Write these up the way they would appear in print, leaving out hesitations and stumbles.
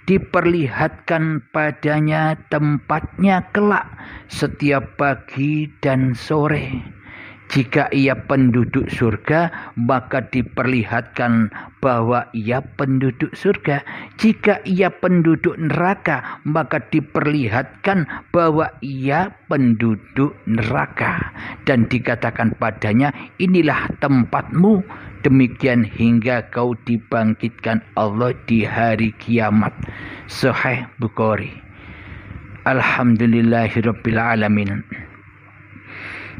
diperlihatkan padanya tempatnya kelak setiap pagi dan sore. Jika ia penduduk surga, maka diperlihatkan bahwa ia penduduk surga. Jika ia penduduk neraka, maka diperlihatkan bahwa ia penduduk neraka. Dan dikatakan padanya, inilah tempatmu, demikian hingga kau dibangkitkan Allah di hari kiamat. Sahih Bukhari. Alhamdulillahirabbil alamin.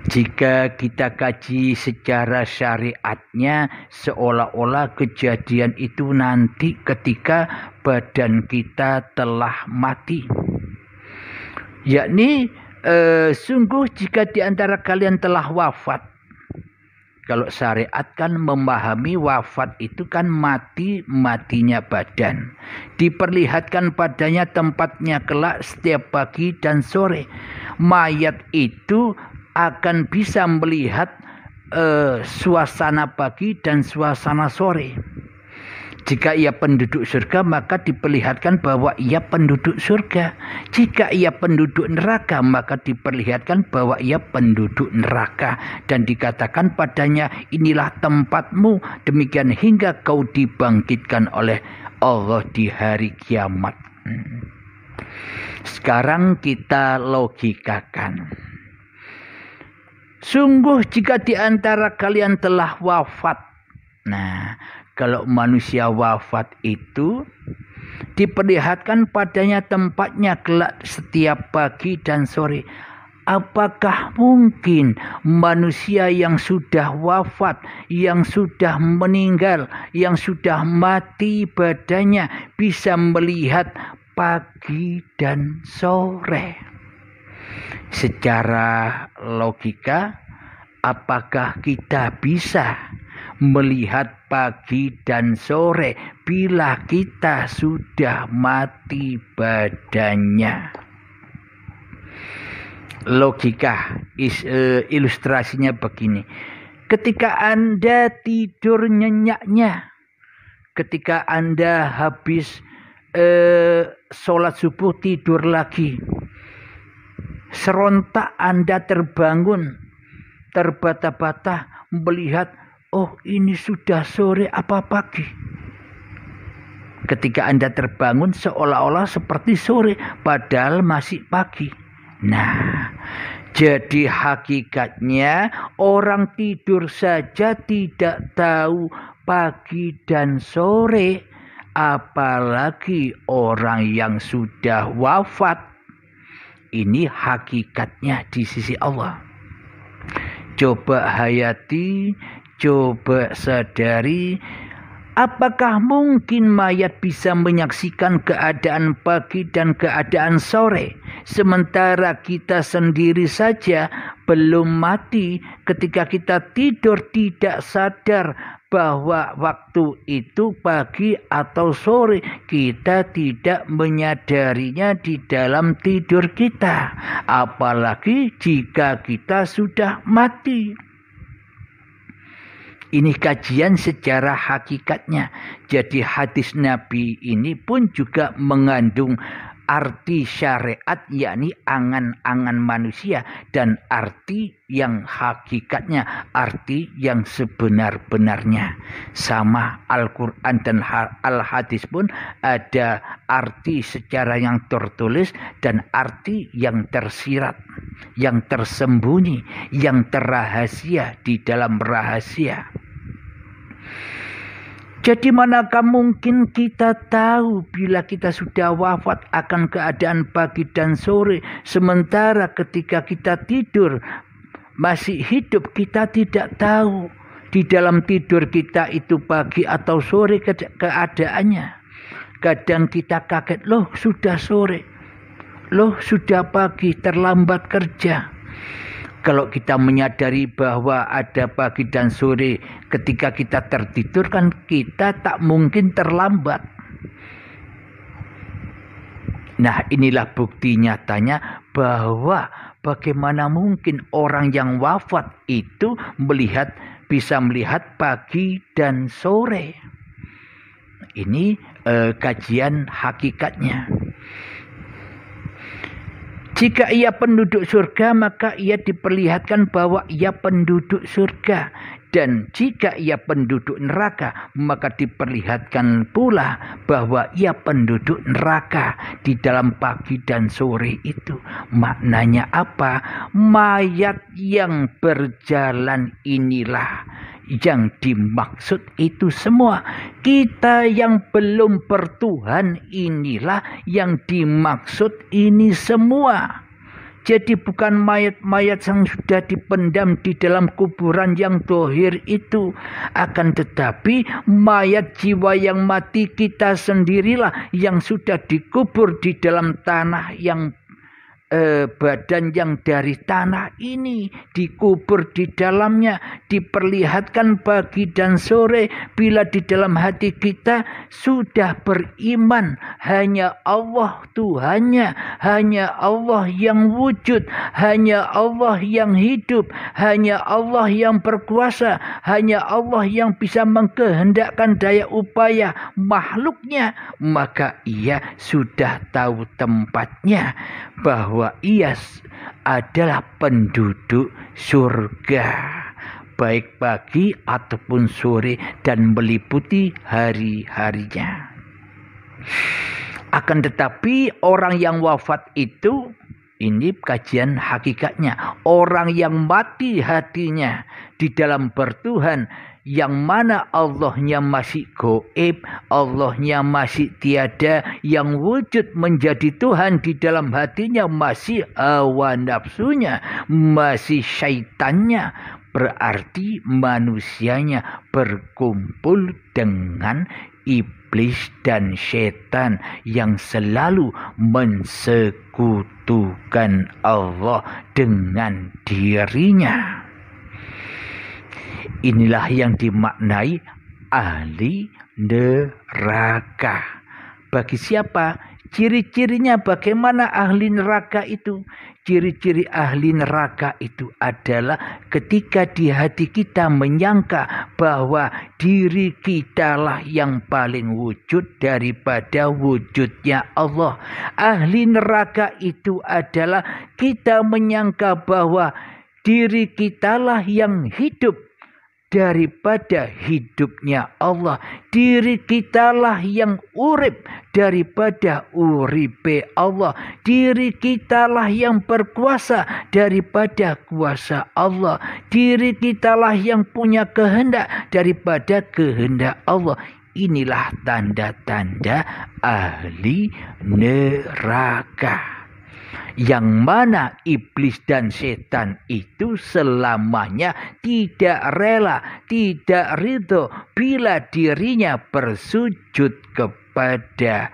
Jika kita kaji secara syariatnya, seolah-olah kejadian itu nanti ketika badan kita telah mati. Yakni sungguh jika di antara kalian telah wafat. Kalau syariat kan memahami wafat itu kan matinya badan. Diperlihatkan padanya tempatnya kelak setiap pagi dan sore. Mayat itu akan bisa melihat suasana pagi dan suasana sore. Jika ia penduduk surga, maka diperlihatkan bahwa ia penduduk surga. Jika ia penduduk neraka, maka diperlihatkan bahwa ia penduduk neraka. Dan dikatakan padanya, inilah tempatmu, demikian hingga kau dibangkitkan oleh Allah di hari kiamat. Sekarang kita logikakan. Sungguh jika di antara kalian telah wafat. Nah, kalau manusia wafat itu diperlihatkan padanya tempatnya kelak setiap pagi dan sore. Apakah mungkin manusia yang sudah wafat, yang sudah meninggal, yang sudah mati badannya bisa melihat pagi dan sore? Secara logika, apakah kita bisa melihat pagi dan sore bila kita sudah mati badannya? Logika ilustrasinya begini. Ketika Anda tidur nyenyaknya, ketika Anda habis sholat subuh tidur lagi, serontak Anda terbangun, terbata-bata melihat, oh ini sudah sore apa pagi. Ketika Anda terbangun seolah-olah seperti sore, padahal masih pagi. Nah, jadi hakikatnya orang tidur saja tidak tahu pagi dan sore, apalagi orang yang sudah wafat. Ini hakikatnya di sisi Allah. Coba hayati, coba sadari, apakah mungkin mayat bisa menyaksikan keadaan pagi dan keadaan sore, sementara kita sendiri saja belum mati ketika kita tidur tidak sadar bahwa waktu itu pagi atau sore, kita tidak menyadarinya di dalam tidur kita, apalagi jika kita sudah mati. Ini kajian secara hakikatnya. Jadi hadis Nabi ini pun juga mengandung arti syariat, yakni angan-angan manusia, dan arti yang hakikatnya, arti yang sebenar-benarnya. Sama Al-Quran dan Al-Hadis pun ada arti secara yang tertulis dan arti yang tersirat, yang tersembunyi, yang terrahasia di dalam rahasia. Jadi manakah mungkin kita tahu bila kita sudah wafat akan keadaan pagi dan sore, sementara ketika kita tidur masih hidup kita tidak tahu di dalam tidur kita itu pagi atau sore keadaannya. Kadang kita kaget, loh sudah sore, loh sudah pagi, terlambat kerja. Kalau kita menyadari bahwa ada pagi dan sore ketika kita tertidur, kan kita tak mungkin terlambat. Nah, inilah bukti nyatanya bahwa bagaimana mungkin orang yang wafat itu bisa melihat pagi dan sore. Ini kajian hakikatnya. Jika ia penduduk surga, maka ia diperlihatkan bahwa ia penduduk surga. Dan jika ia penduduk neraka, maka diperlihatkan pula bahwa ia penduduk neraka di dalam pagi dan sore itu. Maknanya apa? Mayat yang berjalan inilah yang dimaksud itu semua. Kita yang belum bertuhan inilah yang dimaksud ini semua. Jadi bukan mayat-mayat yang sudah dipendam di dalam kuburan yang dohir itu. Akan tetapi mayat jiwa yang mati kita sendirilah yang sudah dikubur di dalam tanah yang badan yang dari tanah ini dikubur di dalamnya, diperlihatkan pagi dan sore bila di dalam hati kita sudah beriman hanya Allah Tuhannya, hanya Allah yang wujud, hanya Allah yang hidup, hanya Allah yang berkuasa, hanya Allah yang bisa mengkehendakkan daya upaya makhluknya, maka ia sudah tahu tempatnya bahwa ia adalah penduduk surga, baik pagi ataupun sore dan meliputi hari-harinya. Akan tetapi orang yang wafat itu, ini kajian hakikatnya, orang yang mati hatinya di dalam bertuhan, yang mana Allahnya masih gaib, Allahnya masih tiada, yang wujud menjadi Tuhan di dalam hatinya masih hawa nafsunya, masih syaitannya, berarti manusianya berkumpul dengan iblis dan setan yang selalu mensekutukan Allah dengan dirinya. Inilah yang dimaknai ahli neraka. Bagi siapa? Ciri-cirinya bagaimana ahli neraka itu? Ciri-ciri ahli neraka itu adalah ketika di hati kita menyangka bahwa diri kitalah yang paling wujud daripada wujudnya Allah. Ahli neraka itu adalah kita menyangka bahwa diri kitalah yang hidup daripada hidupnya Allah. Diri kitalah yang urip daripada uripe Allah. Diri kitalah yang berkuasa daripada kuasa Allah. Diri kitalah yang punya kehendak daripada kehendak Allah. Inilah tanda-tanda ahli neraka. Yang mana iblis dan setan itu selamanya tidak rela, tidak ridho bila dirinya bersujud kepada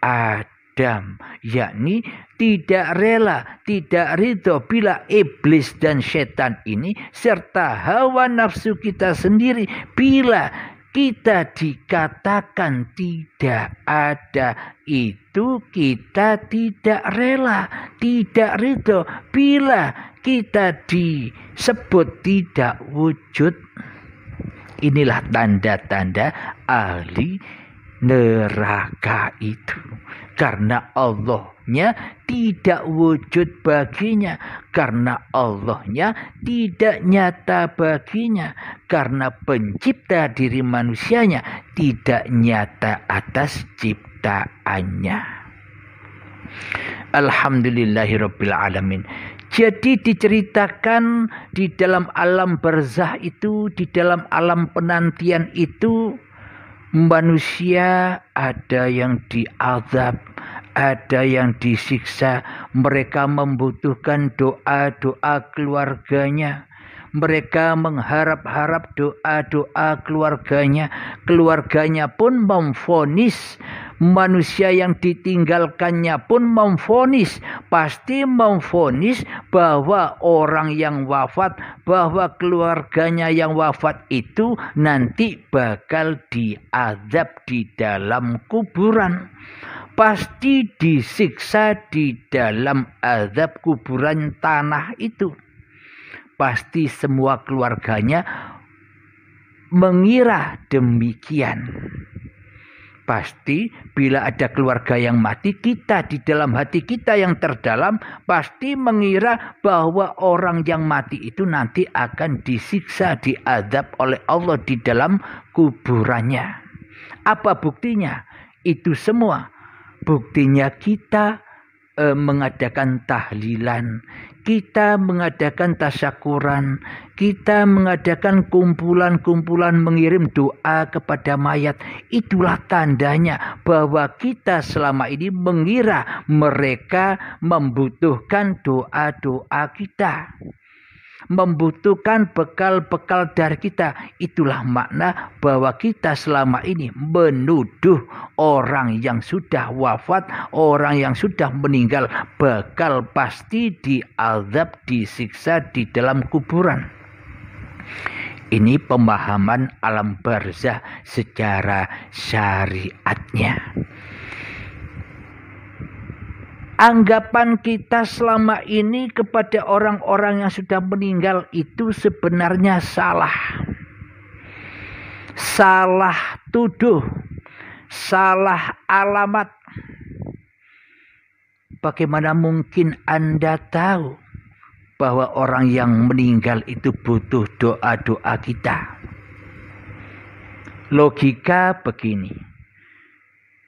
Adam. Yakni tidak rela, tidak ridho bila iblis dan setan ini serta hawa nafsu kita sendiri bila kita dikatakan tidak ada, itu kita tidak rela, tidak ridho. Bila kita disebut tidak wujud, inilah tanda-tanda ahli neraka itu. Karena Allahnya tidak wujud baginya, karena Allahnya tidak nyata baginya, karena pencipta diri manusianya tidak nyata atas ciptaannya. Alhamdulillahirabbil alamin. Jadi diceritakan di dalam alam barzah itu, di dalam alam penantian itu, manusia ada yang diazab, ada yang disiksa. Mereka membutuhkan doa-doa keluarganya. Mereka mengharap-harap doa-doa keluarganya. Keluarganya pun memvonis. Manusia yang ditinggalkannya pun memvonis. Pasti memvonis bahwa orang yang wafat, bahwa keluarganya yang wafat itu nanti bakal diazab di dalam kuburan. Pasti disiksa di dalam azab kuburan tanah itu. Pasti semua keluarganya mengira demikian. Pasti bila ada keluarga yang mati, kita di dalam hati kita yang terdalam pasti mengira bahwa orang yang mati itu nanti akan disiksa, diazab oleh Allah di dalam kuburannya. Apa buktinya? Itu semua buktinya kita mengadakan tahlilan, kita mengadakan tasyakuran, kita mengadakan kumpulan-kumpulan mengirim doa kepada mayat. Itulah tandanya bahwa kita selama ini mengira mereka membutuhkan doa-doa kita, membutuhkan bekal-bekal dari kita. Itulah makna bahwa kita selama ini menuduh orang yang sudah wafat, orang yang sudah meninggal bakal pasti diazab, disiksa di dalam kuburan. Ini pemahaman alam barzah secara syariatnya. Anggapan kita selama ini kepada orang-orang yang sudah meninggal itu sebenarnya salah. Salah tuduh, salah alamat. Bagaimana mungkin Anda tahu bahwa orang yang meninggal itu butuh doa-doa kita? Logika begini.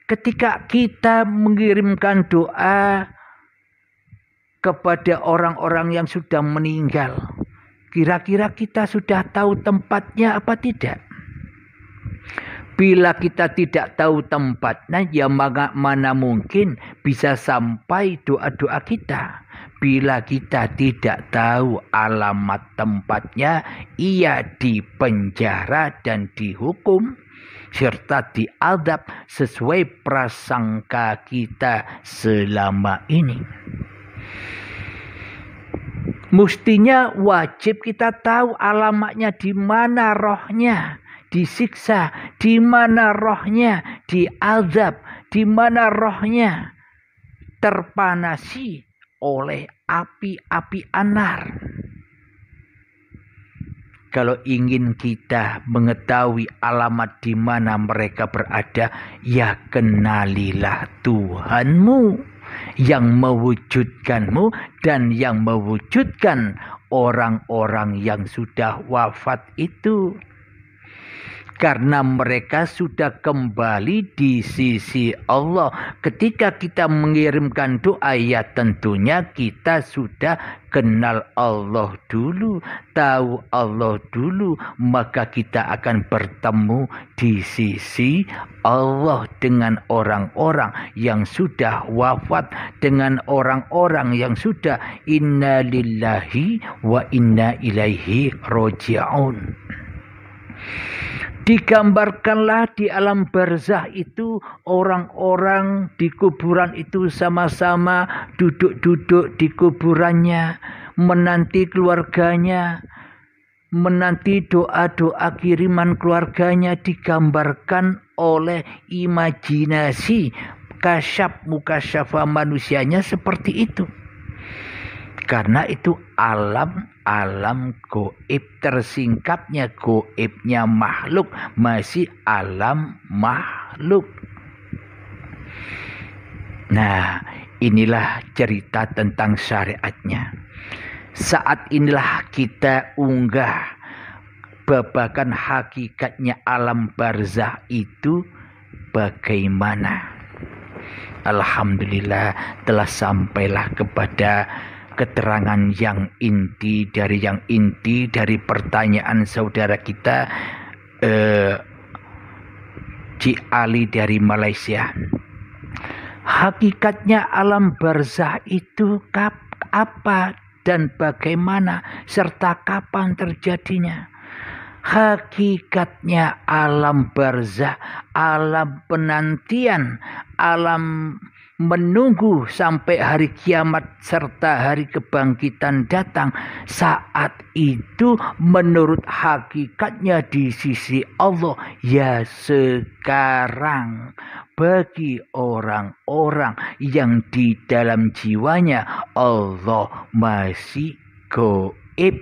Ketika kita mengirimkan doa kepada orang-orang yang sudah meninggal, kira-kira kita sudah tahu tempatnya apa tidak? Bila kita tidak tahu tempatnya, ya mana mungkin bisa sampai doa-doa kita. Bila kita tidak tahu alamat tempatnya, ia dipenjara dan dihukum serta diazab sesuai prasangka kita selama ini. Mestinya wajib kita tahu alamatnya, di mana rohnya disiksa, di mana rohnya diazab, di mana rohnya terpanasi oleh api-api anar. Kalau ingin kita mengetahui alamat di mana mereka berada, ya kenalilah Tuhanmu yang mewujudkanmu dan yang mewujudkan orang-orang yang sudah wafat itu. Karena mereka sudah kembali di sisi Allah. Ketika kita mengirimkan doa, ya tentunya kita sudah kenal Allah dulu, tahu Allah dulu, maka kita akan bertemu di sisi Allah dengan orang-orang yang sudah wafat, dengan orang-orang yang sudah inna lillahi wa inna ilaihi roji'un. Digambarkanlah di alam barzah itu orang-orang di kuburan itu sama-sama duduk-duduk di kuburannya, menanti keluarganya, menanti doa-doa kiriman keluarganya, digambarkan oleh imajinasi kasyaf mukasyafa manusianya seperti itu. Karena itu alam goib, tersingkapnya goibnya makhluk masih alam makhluk. Nah, inilah cerita tentang syariatnya. Saat inilah kita unggah babakan hakikatnya alam barzah itu bagaimana. Alhamdulillah telah sampailah kepada keterangan yang inti dari pertanyaan saudara kita Cik Ali dari Malaysia. Hakikatnya alam barzah itu apa dan bagaimana serta kapan terjadinya? Hakikatnya alam barzah, alam penantian, alam menunggu sampai hari kiamat serta hari kebangkitan datang. Saat itu menurut hakikatnya di sisi Allah ya sekarang, bagi orang-orang yang di dalam jiwanya Allah masih gaib,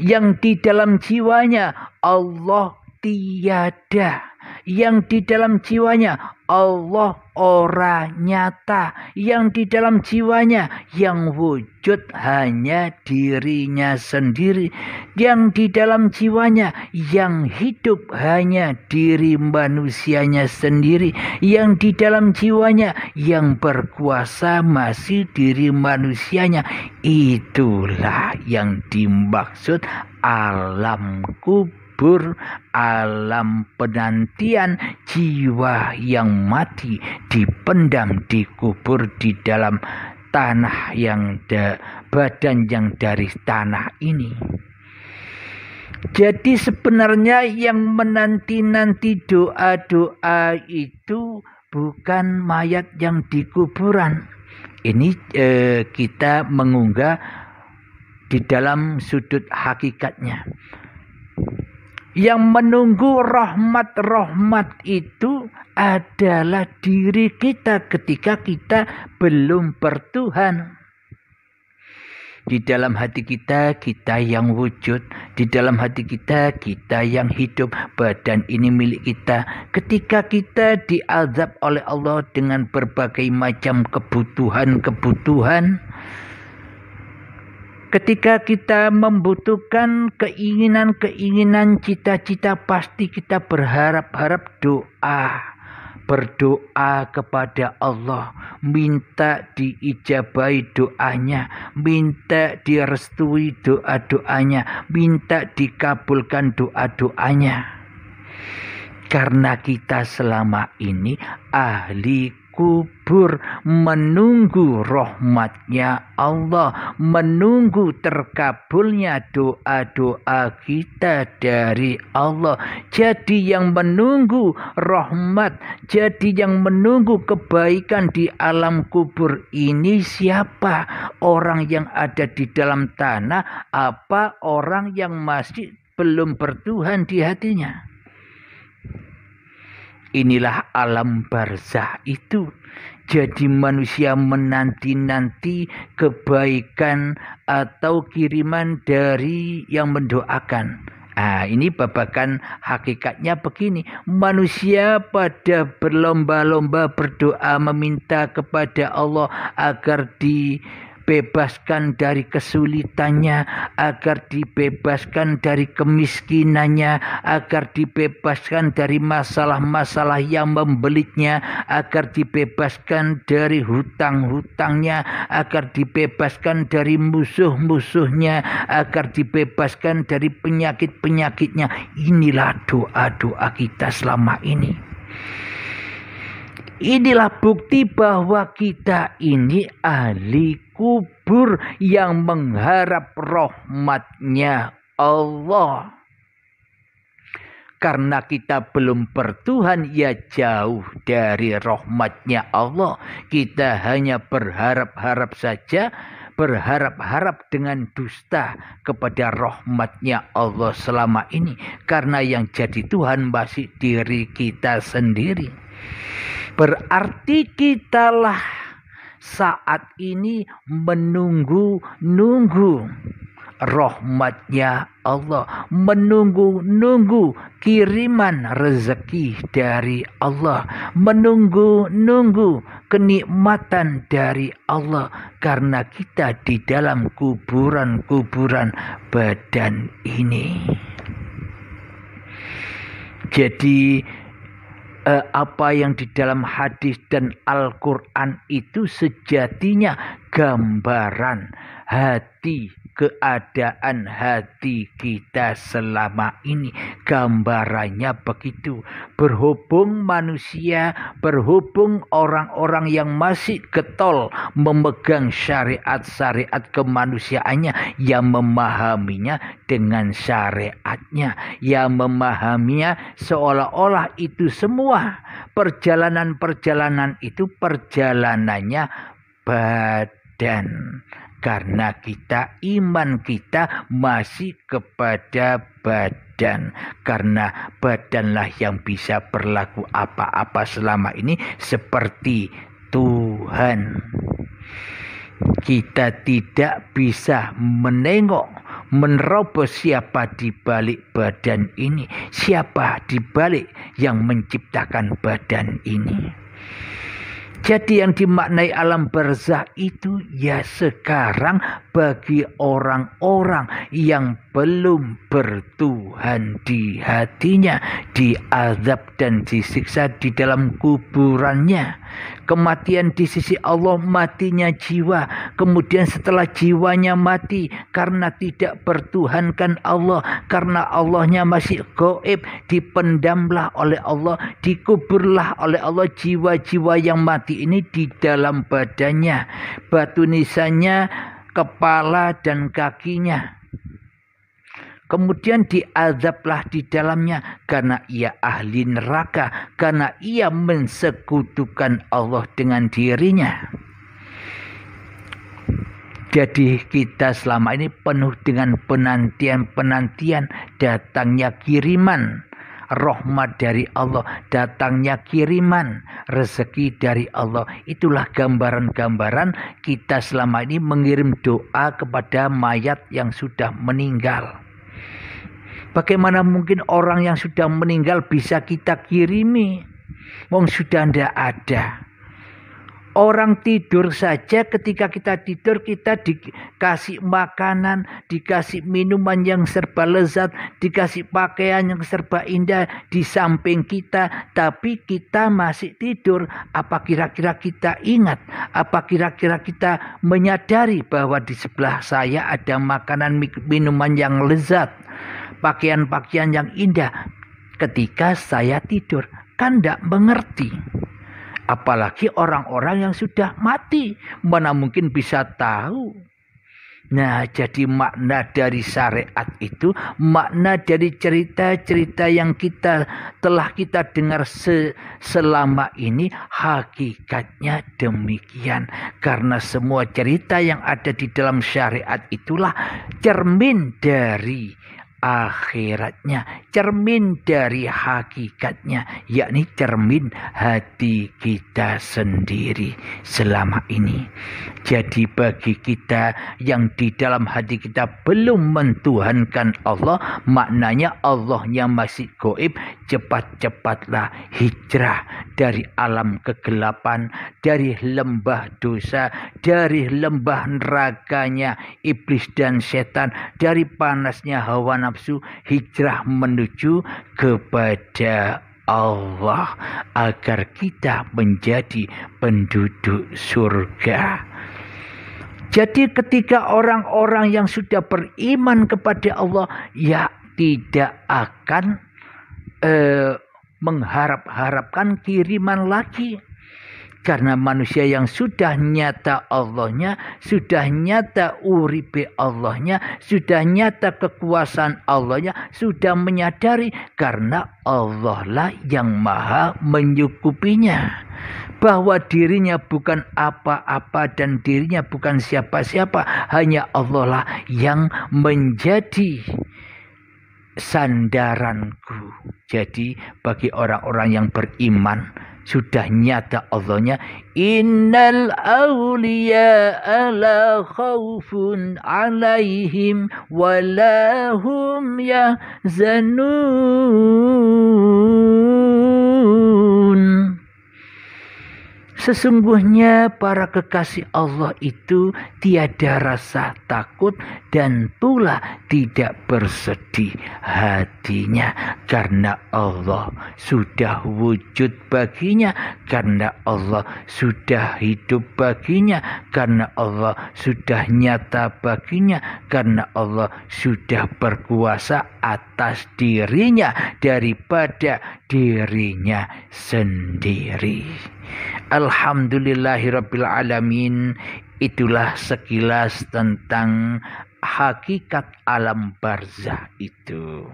yang di dalam jiwanya Allah tiada, yang di dalam jiwanya Allah ora nyata, yang di dalam jiwanya yang wujud hanya dirinya sendiri, yang di dalam jiwanya yang hidup hanya diri manusianya sendiri, yang di dalam jiwanya yang berkuasa masih diri manusianya. Itulah yang dimaksud alam kubur, alam penantian jiwa yang mati dipendam, dikubur di dalam tanah yang badan yang dari tanah ini. Jadi sebenarnya yang menanti-nanti doa-doa itu bukan mayat yang di kuburan. Ini kita mengunggah di dalam sudut hakikatnya. Yang menunggu rahmat-rahmat itu adalah diri kita ketika kita belum bertuhan. Di dalam hati kita, kita yang wujud. Di dalam hati kita, kita yang hidup. Badan ini milik kita. Ketika kita diazab oleh Allah dengan berbagai macam kebutuhan-kebutuhan, ketika kita membutuhkan keinginan-keinginan, cita-cita, pasti kita berharap-harap berdoa kepada Allah, minta diijabahi doanya, minta direstui doa-doanya, minta dikabulkan doa-doanya. Karena kita selama ini ahli kubur, menunggu rahmatnya Allah, menunggu terkabulnya doa-doa kita dari Allah. Jadi yang menunggu rahmat, jadi yang menunggu kebaikan di alam kubur ini siapa? Orang yang ada di dalam tanah, apa orang yang masih belum bertuhan di hatinya? Inilah alam barzah itu. Jadi manusia menanti-nanti kebaikan atau kiriman dari yang mendoakan. Ini babakan hakikatnya begini. Manusia pada berlomba-lomba berdoa meminta kepada Allah agar dibebaskan dari kesulitannya, agar dibebaskan dari kemiskinannya, agar dibebaskan dari masalah-masalah yang membelitnya, agar dibebaskan dari hutang-hutangnya, agar dibebaskan dari musuh-musuhnya, agar dibebaskan dari penyakit-penyakitnya. Inilah doa-doa kita selama ini. Inilah bukti bahwa kita ini ahli kubur yang mengharap rahmatnya Allah. Karena kita belum bertuhan, ya jauh dari rahmatnya Allah. Kita hanya berharap-harap saja, berharap-harap dengan dusta kepada rahmatnya Allah selama ini. Karena yang jadi Tuhan masih diri kita sendiri. Berarti kitalah saat ini menunggu rahmatnya Allah, menunggu kiriman rezeki dari Allah, menunggu kenikmatan dari Allah, karena kita di dalam kuburan-kuburan badan ini. Jadi apa yang di dalam hadis dan Al-Quran itu sejatinya gambaran hati, keadaan hati kita selama ini. Gambarannya begitu. Berhubung manusia, berhubung orang-orang yang masih getol memegang syariat-syariat kemanusiaannya, yang memahaminya dengan syariatnya, yang memahaminya seolah-olah itu semua perjalanan-perjalanan itu perjalanannya badan. Karena iman kita masih kepada badan. Karena badanlah yang bisa berlaku apa-apa selama ini seperti Tuhan. Kita tidak bisa menerobos siapa di balik badan ini, siapa di balik yang menciptakan badan ini. Jadi yang dimaknai alam barzah itu ya sekarang bagi orang-orang yang belum bertuhan di hatinya, diazab dan disiksa di dalam kuburannya. Kematian di sisi Allah, matinya jiwa. Kemudian setelah jiwanya mati karena tidak bertuhankan Allah, karena Allahnya masih gaib, dipendamlah oleh Allah, dikuburlah oleh Allah jiwa-jiwa yang mati ini di dalam badannya, batu nisannya, kepala dan kakinya. Kemudian diazablah di dalamnya karena ia ahli neraka, karena ia mensekutukan Allah dengan dirinya. Jadi kita selama ini penuh dengan penantian-penantian datangnya kiriman rahmat dari Allah, datangnya kiriman rezeki dari Allah. Itulah gambaran-gambaran kita selama ini mengirim doa kepada mayat yang sudah meninggal. Bagaimana mungkin orang yang sudah meninggal bisa kita kirimi? Wong sudah tidak ada. Orang tidur saja, ketika kita tidur kita dikasih makanan, dikasih minuman yang serba lezat, dikasih pakaian yang serba indah di samping kita, tapi kita masih tidur. Apa kira-kira kita ingat? Apa kira-kira kita menyadari bahwa di sebelah saya ada makanan minuman yang lezat, pakaian-pakaian yang indah ketika saya tidur? Kan tidak mengerti. Apalagi orang-orang yang sudah mati, mana mungkin bisa tahu. Nah, jadi makna dari syariat itu, makna dari cerita-cerita yang telah kita dengar selama ini, hakikatnya demikian. Karena semua cerita yang ada di dalam syariat itulah cermin dari akhiratnya, cermin dari hakikatnya, yakni cermin hati kita sendiri selama ini. Jadi bagi kita yang di dalam hati kita belum mentuhankan Allah, maknanya Allahnya masih gaib, cepat-cepatlah hijrah dari alam kegelapan, dari lembah dosa, dari lembah nerakanya iblis dan setan, dari panasnya hawa nafsu, hijrah menuju kepada Allah agar kita menjadi penduduk surga. Jadi ketika orang-orang yang sudah beriman kepada Allah ya tidak akan mengharap-harapkan kiriman lagi. Karena manusia yang sudah nyata Allahnya, sudah nyata uripe Allahnya, sudah nyata kekuasaan Allahnya, sudah menyadari karena Allah lah yang maha menyukupinya. Bahwa dirinya bukan apa-apa dan dirinya bukan siapa-siapa, hanya Allah lah yang menjadi sandaranku. Jadi bagi orang-orang yang beriman, sudah nyata Allahnya, innal awliya la khaufun alaihim walahum yahzanun. Sesungguhnya para kekasih Allah itu tiada rasa takut dan pula tidak bersedih hatinya karena Allah sudah wujud baginya, karena Allah sudah hidup baginya, karena Allah sudah nyata baginya, karena Allah sudah berkuasa atas dirinya daripada dirinya sendiri. Alhamdulillahirabbil alamin. Itulah sekilas tentang hakikat alam barzah itu.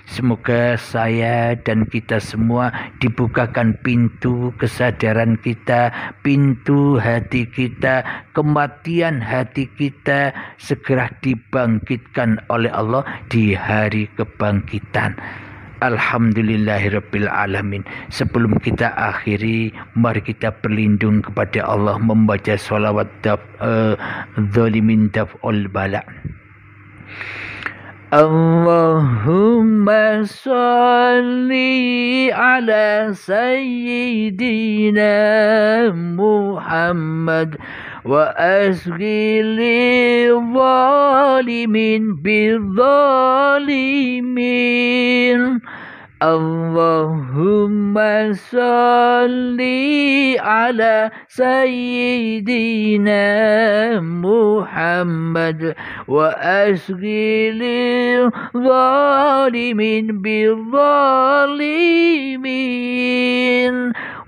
Semoga saya dan kita semua dibukakan pintu kesadaran kita, pintu hati kita, kematian hati kita segera dibangkitkan oleh Allah di hari kebangkitan. Alhamdulillahirabbil alamin. Sebelum kita akhiri, mari kita berlindung kepada Allah membaca sholawat zalimin daf'ul bala. Allahumma salli ala sayyidina Muhammad wa asghili zalimin bizzalimin. Allahumma salli ala sayyidina Muhammad wa asghili zalimin bizzalimin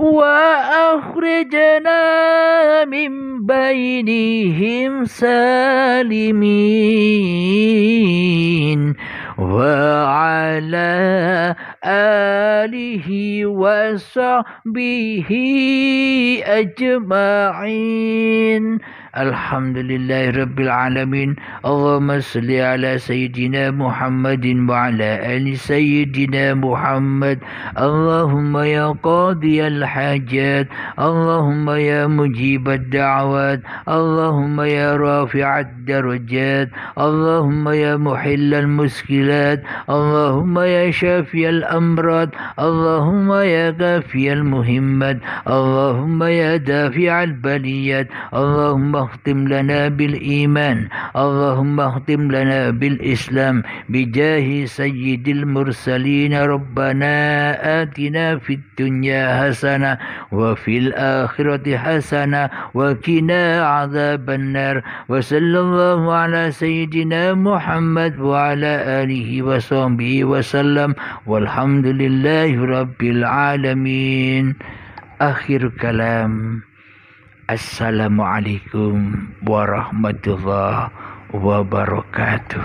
wa akhrijna min bainihim salimin wa ala alihi wa sahbihi ajma'in. Alhamdulillahi Rabbil Alamin. Allahumma salli ala Sayyidina Muhammadin wa ala ali Sayyidina Muhammad. Allahumma ya qadiyal hajat, Allahumma ya mujibad da'wat, Allahumma ya rafi'ad darajat, Allahumma ya muhillal muskilat, Allahumma ya syafiyal amrad, Allahumma ya kafiyal muhimmat, Allahumma ya dafi'al baliyat, Allahumma اختم لنا بالإيمان، اللهم اختم لنا بالإسلام بجاه سيد المرسلين. ربنا آتنا في الدنيا حسنة وفي الآخرة حسنة وقنا عذاب النار. وصلى الله على سيدنا محمد وعلى آله وصحبه وسلم والحمد لله رب العالمين. آخر كلام. Assalamualaikum warahmatullahi wabarakatuh.